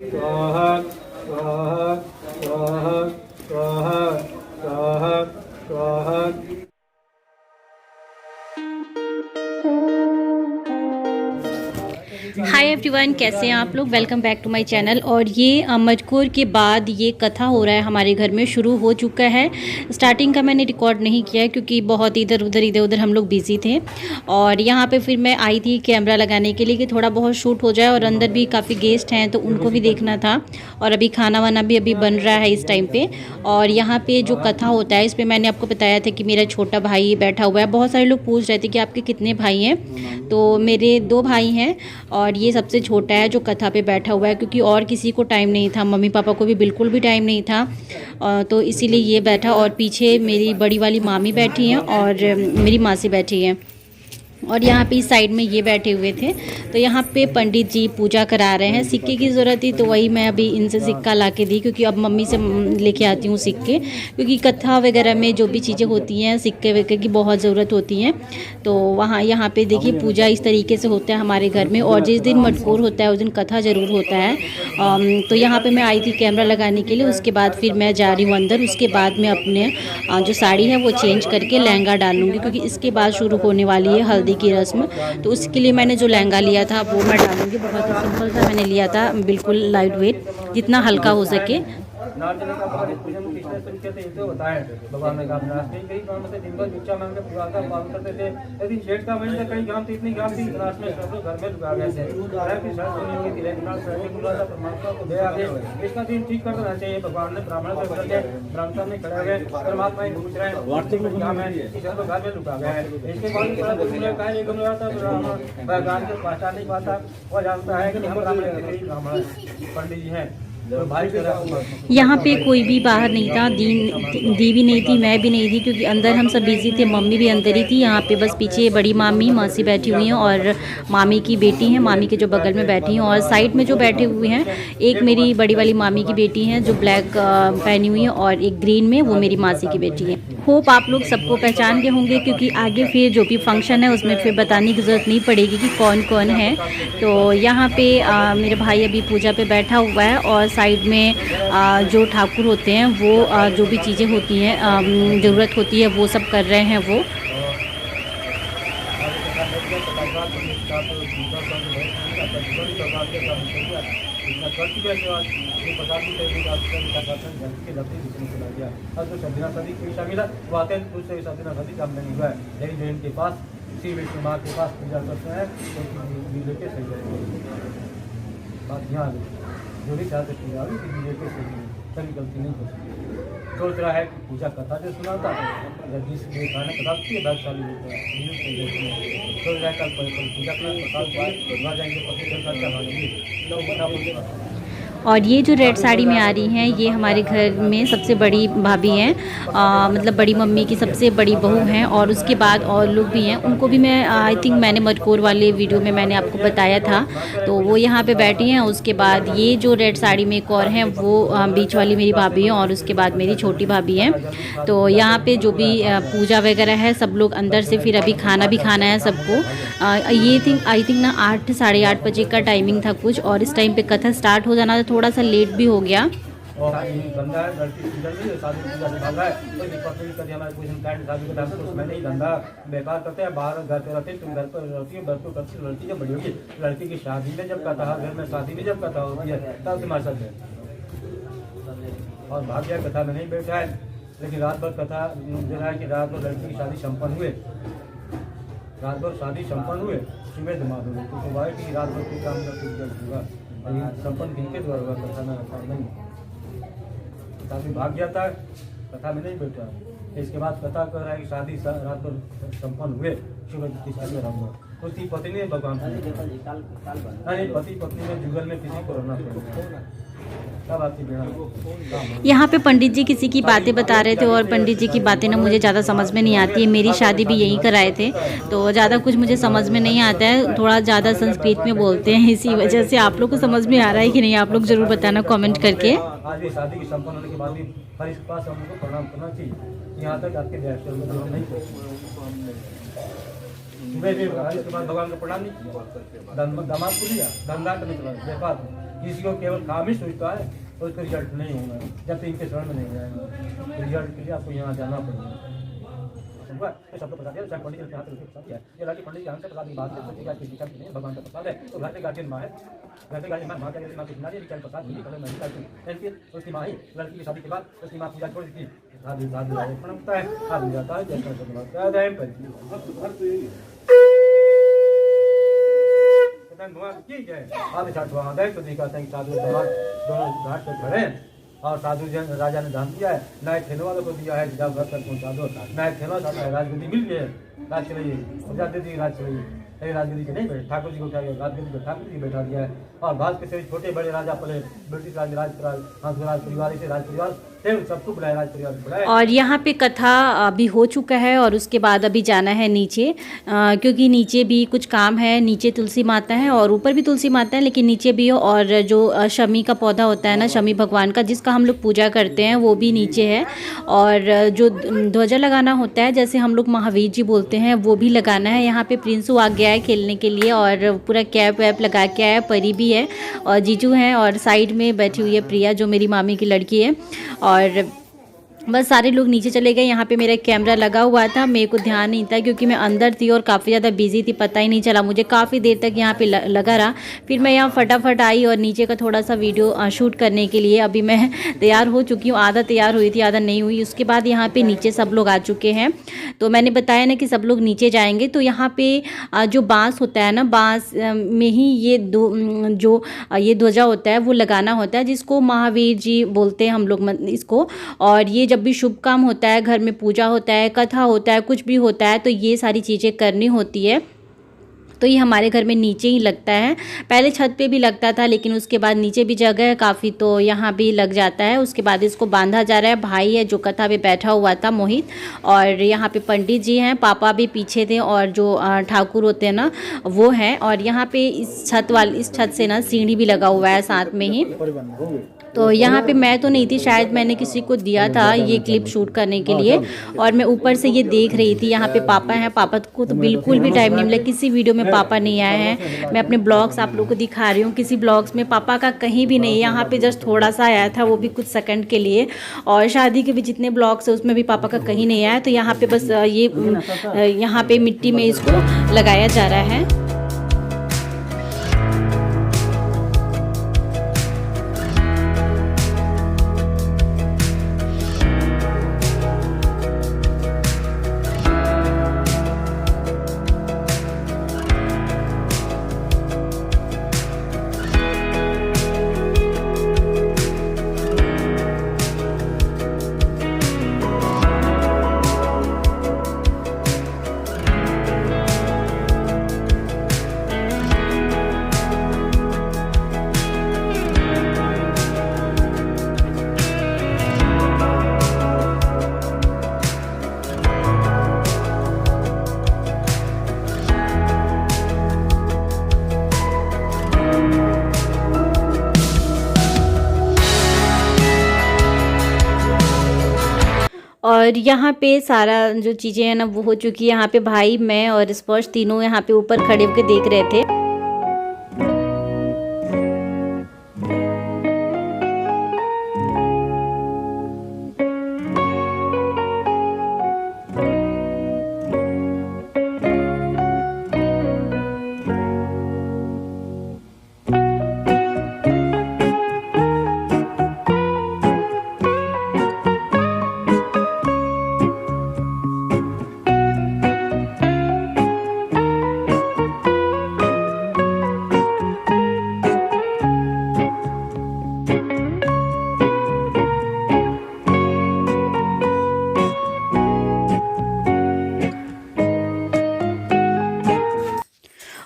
स्वाहा स्वाहा स्वाहा स्वाहा स्वाहा स्वाहा। हाय एवरीवन, कैसे हैं आप लोग। Welcome back to my channel. और ये मटकोर के बाद ये कथा हो रहा है हमारे घर में, शुरू हो चुका है। स्टार्टिंग का मैंने रिकॉर्ड नहीं किया क्योंकि बहुत इधर उधर हम लोग बिजी थे। और यहाँ पे फिर मैं आई थी कैमरा लगाने के लिए कि थोड़ा बहुत शूट हो जाए, और अंदर भी काफ़ी गेस्ट हैं तो उनको भी देखना था। और अभी खाना वाना भी अभी बन रहा है इस टाइम पे। और यहाँ पे जो कथा होता है इस पर मैंने आपको बताया था कि मेरा छोटा भाई बैठा हुआ है। बहुत सारे लोग पूछ रहे थे कि आपके कितने भाई हैं, तो मेरे 2 भाई हैं और ये सबसे छोटा है जो कथा पे बैठा हुआ है, क्योंकि और किसी को टाइम नहीं था, मम्मी पापा को भी बिल्कुल भी टाइम नहीं था। तो इसीलिए ये बैठा। और पीछे मेरी बड़ी वाली मामी बैठी हैं और मेरी मासी बैठी हैं। और यहाँ पे इस साइड में ये बैठे हुए थे। तो यहाँ पे पंडित जी पूजा करा रहे हैं। सिक्के की ज़रूरत थी तो वही मैं अभी इनसे सिक्का ला के दी, क्योंकि अब मम्मी से लेके आती हूँ सिक्के, क्योंकि कथा वगैरह में जो भी चीज़ें होती हैं सिक्के वगैरह की बहुत ज़रूरत होती हैं। तो वहाँ यहाँ पे देखिए पूजा इस तरीके से होता है हमारे घर में। और जिस दिन मटकोर होता है उस दिन कथा ज़रूर होता है। तो यहाँ पर मैं आई थी कैमरा लगाने के लिए। उसके बाद फिर मैं जा रही हूँ अंदर। उसके बाद मैं अपने जो साड़ी है वो चेंज करके लहंगा डालूँगी, क्योंकि इसके बाद शुरू होने वाली है हल्दी की रस्म। तो उसके लिए मैंने जो लहंगा लिया था वो मैं डालूंगी। बहुत ही सिंपल सा मैंने लिया था, बिल्कुल लाइट वेट, जितना हल्का हो सके। नाचने का पूजन किस तरीके से इनसे होता है। भगवान ने कहा नाचने कई गांव से दिन भर भिक्षा मांग के पुकारता पालन करते थे। यदि जेठ का महीना कई गांव थी, इतनी गांव थी नाच में सब लोग घर में लुका गए थे। की शर्त सुनी होगी तिलक नाच करके बुलाता परमात्मा को दे आगे इसका दिन ठीक कर देना चाहिए। भगवान ने ब्राह्मण से बोला के ब्राह्मण सामने खड़े हुए परमात्मा ही पूछ रहे हैं वार्षिक में काम है कि सब लोग घर में लुका गए हैं। इसके बाद बड़ा दुनिया का एक गुण आता है ब्राह्मण भगवान को पहचान नहीं पाता। वो जानता है कि हम ब्राह्मण पंडित जी हैं। यहाँ पे कोई भी बाहर नहीं था, दी भी नहीं थी, मैं भी नहीं थी, क्योंकि अंदर हम सब बिजी थे। मम्मी भी अंदर ही थी। यहाँ पे बस पीछे बड़ी मामी मासी बैठी हुई हैं और मामी की बेटी हैं, मामी के जो बगल में बैठी हैं। और साइड में जो बैठे हुए हैं, एक मेरी बड़ी वाली मामी की बेटी हैं जो ब्लैक पहनी हुई है, और एक ग्रीन में वो मेरी मासी की बेटी है। होप आप लोग सबको पहचान के होंगे, क्योंकि आगे फिर जो भी फंक्शन है उसमें फिर बताने की ज़रूरत नहीं पड़ेगी कि कौन कौन है। तो यहाँ पे मेरे भाई अभी पूजा पे बैठा हुआ है। और साइड में जो ठाकुर होते हैं वो जो भी चीज़ें होती हैं ज़रूरत होती है वो सब कर रहे हैं वो। जो भी चाहते कभी गलती नहीं हो सकती। सोच रहा है कि पूजा कथा जो सुना था जिस खाने बताती है भाग्यशाली होता है। सोच रहा है कल पूजा करना जाएंगे पति खर्चा मांगेंगे लोग बता बोलते। और ये जो रेड साड़ी में आ रही हैं ये हमारे घर में सबसे बड़ी भाभी हैं, मतलब बड़ी मम्मी की सबसे बड़ी बहू हैं। और उसके बाद और लोग भी हैं, उनको भी मैं आई थिंक मैंने मटकोर वाले वीडियो में मैंने आपको बताया था। तो वो यहाँ पे बैठी हैं। उसके बाद ये जो रेड साड़ी में एक और हैं वो बीच वाली मेरी भाभी हैं, और उसके बाद मेरी छोटी भाभी हैं। तो यहाँ पे जो भी पूजा वगैरह है सब लोग अंदर से, फिर अभी खाना भी खाना है सबको। ये आई थिंक ना 8 साढ़े 8 बजे का टाइमिंग था कुछ, और इस टाइम पे कथा स्टार्ट हो जाना था, थोड़ा सा लेट भी हो गया। और धंधा है लड़की शादी पूजा से भाग रहा है, कोई दिक्कत नहीं करती। हमारे कोई शादी का तो उसमें नहीं धंधा बेकार करते हैं, बाहर घर पे रहते। तुम घर पर रहती हो, घर पर करती लड़की जब बड़ी होगी, लड़की की शादी में जब कथा, घर में शादी में जब कथा होती है तब तुम्हारे साथ है। और भाग्य कथा में नहीं बैठा है, लेकिन रात भर कथा जो है कि रात भर लड़की की शादी संपन्न हुए, रात भर शादी संपन्न हुए, सुबह दिमाग हुए तो भाई की रात भर कोई काम होगा संपन्न किनके द्वारा हुआ, कथा में नहीं। काफी भाग जाता है, कथा में नहीं बैठा। इसके बाद कथा कर रहा है कि शादी रात भर संपन्न हुए, सुबह की शादी आरम्भ। उसकी पत्नी ने भगवान नहीं, पति पत्नी में जुगल में किसी को रहना पड़ेगा। यहाँ पे पंडित जी किसी की बातें बता रहे थे, और पंडित जी की बातें ना मुझे ज़्यादा समझ में नहीं आती है। मेरी शादी भी यहीं कराए थे तो ज़्यादा कुछ मुझे समझ में नहीं आता है, थोड़ा ज़्यादा संस्कृत में बोलते हैं, इसी वजह से। आप लोग को समझ में आ रहा है कि नहीं, आप लोग ज़रूर बताना कमेंट करके। आज भी शादी की संपन्न होने के बाद भी हर इस पास हमको प्रणाम करना चाहिए। यहाँ तक आपके नहीं सुबह भी इसके बाद भगवान को प्रणाम नहीं किया, दामाद को लिया, धंधा करने के बाद व्यापार किसी को केवल काम ही सोचता है और उसका रिजल्ट नहीं होगा जब तक इनके शरण में नहीं जाएगा। रिजल्ट के लिए आपको यहाँ जाना पड़ेगा। सब लोग प्रसाद चाहे पंडित के हाथ में प्रसाद है, ये लाठी पंडित के हाथ से प्रसाद की बात करते हैं कि शिक्षा नहीं भगवान का प्रसाद है। तो घर पे गार्जियन माँ है, घर पे गार्जियन माँ क्या माँ को सुना दिया प्रसाद नहीं कल नहीं करती। उसकी माँ ही लड़की की शादी के बाद उसकी माँ पूजा छोड़ देती है, शादी होता है, शादी जाता है दोनों घाट पर खड़े और साधु जन राजा ने धाम दिया है, नए खेलने वालों को दिया है, जब घर तक पहुँचा दो नए खेलवा राजगद्दी मिल गई है, राज चलाइए राज चलाइए। राजगद्दी के नहीं बैठे, ठाकुर जी को क्या राजगद्दी पर ठाकुर जी बैठा दिया है। और भारत के सभी छोटे बड़े राजा पले ब्रिटिश राज परिवार से राज परिवार सबको बुलाया, राज परिवार बुलाया। और यहाँ पे कथा अभी हो चुका है और उसके बाद अभी जाना है नीचे, क्योंकि नीचे भी कुछ काम है। नीचे तुलसी माता है और ऊपर भी तुलसी माता है, लेकिन नीचे भी और जो शमी का पौधा होता है ना, शमी भगवान का जिसका हम लोग पूजा करते हैं, वो भी नीचे है। और जो ध्वजा लगाना होता है, जैसे हम लोग महावीर जी बोलते हैं, वो भी लगाना है। यहाँ पे प्रिंसू आ गया है खेलने के लिए और पूरा कैप वैप लगा के आया। परी भी है और जीजू हैं और साइड में बैठी हुई है प्रिया जो मेरी मामी की लड़की है। और बस सारे लोग नीचे चले गए। यहाँ पे मेरा कैमरा लगा हुआ था, मेरे को ध्यान नहीं था क्योंकि मैं अंदर थी और काफ़ी ज़्यादा बिजी थी, पता ही नहीं चला मुझे। काफ़ी देर तक यहाँ पे लगा रहा। फिर मैं यहाँ फटाफट आई और नीचे का थोड़ा सा वीडियो शूट करने के लिए। अभी मैं तैयार हो चुकी हूँ, आधा तैयार हुई थी आधा नहीं हुई। उसके बाद यहाँ पे नीचे सब लोग आ चुके हैं। तो मैंने बताया ना कि सब लोग नीचे जाएंगे। तो यहाँ पे जो बाँस होता है ना, बाँस में ही ये जो ये ध्वजा होता है वो लगाना होता है, जिसको महावीर जी बोलते हैं हम लोग इसको। और ये जब भी शुभ काम होता है, घर में पूजा होता है, कथा होता है, कुछ भी होता है, तो ये सारी चीज़ें करनी होती है। तो ये हमारे घर में नीचे ही लगता है। पहले छत पे भी लगता था, लेकिन उसके बाद नीचे भी जगह है काफ़ी, तो यहाँ भी लग जाता है। उसके बाद इसको बांधा जा रहा है। भाई है जो कथा पे बैठा हुआ था, मोहित, और यहाँ पे पंडित जी हैं, पापा भी पीछे थे, और जो ठाकुर होते हैं ना वो हैं। और यहाँ पे इस छत से ना सीढ़ी भी लगा हुआ है साथ में ही। तो यहाँ पे मैं तो नहीं थी, शायद मैंने किसी को दिया था ये क्लिप शूट करने के लिए, और मैं ऊपर से ये देख रही थी। यहाँ पे पापा हैं, पापा को तो बिल्कुल भी टाइम नहीं मिला, किसी वीडियो में पापा नहीं आए हैं। मैं अपने ब्लॉग्स आप लोगों को दिखा रही हूँ, किसी ब्लॉग्स में पापा का कहीं भी नहीं। यहाँ पे जस्ट थोड़ा सा आया था, वो भी कुछ सेकंड के लिए। और शादी के भी जितने ब्लॉग्स है उसमें भी पापा का कहीं नहीं आया। तो यहाँ पे बस ये यहाँ पे मिट्टी में इसको लगाया जा रहा है। और यहाँ पे सारा जो चीज़ें हैं ना वो हो चुकी है। यहाँ पे भाई, मैं और स्पर्श तीनों यहाँ पे ऊपर खड़े होकर देख रहे थे।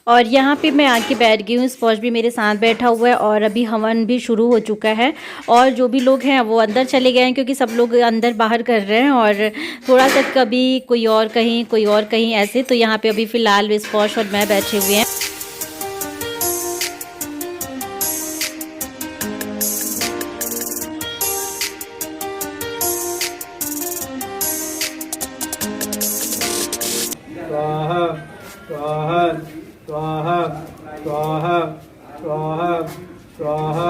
और यहाँ पे मैं आके बैठ गई हूँ, स्पॉज भी मेरे साथ बैठा हुआ है और अभी हवन भी शुरू हो चुका है। और जो भी लोग हैं वो अंदर चले गए हैं क्योंकि सब लोग अंदर बाहर कर रहे हैं और थोड़ा सा कभी कोई और कहीं ऐसे। तो यहाँ पे अभी फ़िलहाल स्पॉज और मैं बैठे हुए हैं। स्वाहा स्वाहा स्वाहा स्वाहा स्वाहा